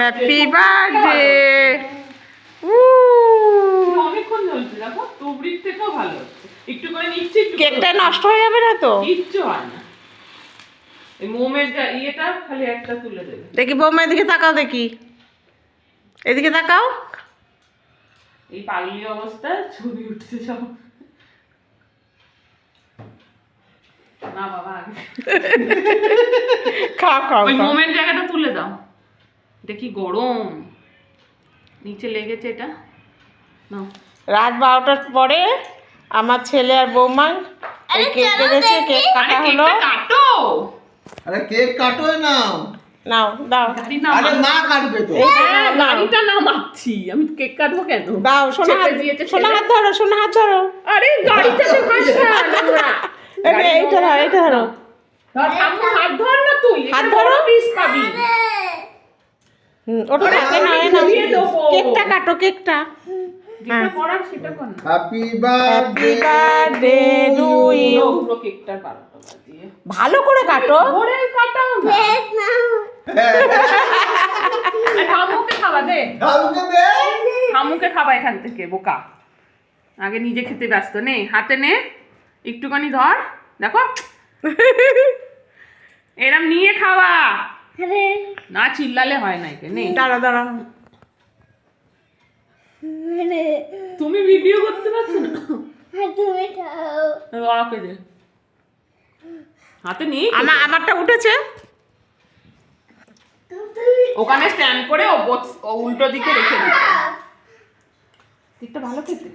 Happy birthday. অনেকক্ষণ জ্বলছে দেখো, তুবড়ির থেকেও ভালো হচ্ছে। একটু করে নিচ্ছি, কেকটা নষ্ট হয়ে যাবে না তো? কিচ্ছু হয় না। এই মোমের ইয়েটা খালি একটা তুলে দেবে। দেখি বৌমা, এদিকে তাকাও, দেখি এদিকে তাকাও। এই পাগলি অবস্থায় ছবি উঠছে সব। না বাবা, আগে খাও খাও ওই খাও। মোমের জায়গাটা তুলে দাও। এটা কি গরম, নিচে লেগেছে এটা। নাও। রাত 12টার পরে আমার ছেলে আর বৌমা এই কেক এনেছে, কেক কাটা হলো। কেকটা কাটো। আরে কেক কাটোই না। নাও দাও। গাড়ি আরে নামা। মা কাটবে তো। হ্যাঁ, গাড়িটা নামাচ্ছি আমি, কেক কাটবো কেন? দাও সোনা হাত, চেপে দিয়েছে সোনা ছেলে। হাত ধরো, সোনা হাত ধরো। আরে গাড়িটাতে ভাস না, নোংরা। গাড়ি এইটা ধরো, এইটা ধরো। ধর, ঠাম্মু হাত ধর না তুই, হাত এটা ধরো। বড় piece পাবি। ওটা আরে, থাকে না, আমি এ নাও। দিয়ে দেবো। কেকটা কাটো, কেকটা। যেটা করার সেটা কর না। Happy happy birthday birthday to you. পুরো কেকটার বারোটা দিয়ে ভালো করে কাটো। ধরে কাটাও না। ঠাম্মুকে খাওয়া দে, কালকে দে। ঠাম্মুকে খাওয়া এখান থেকে, বোকা। আগে নিজে খেতে ব্যস্ত। নে, হাতে নে, একটুখানি ধর, দেখো এরম নিয়ে খাওয়া না, চিল্লালে হয় না। একে নে। দাঁড়া দাঁড়া। তুমি ভিডিও করতে পারছো না? বাবাকে দে, হাতে নেই। আমারটা উঠেছে। ওখানে স্ট্যান্ড করে ও উল্টো দিকে রেখে দিতে। দিকটা ভালো খেতে।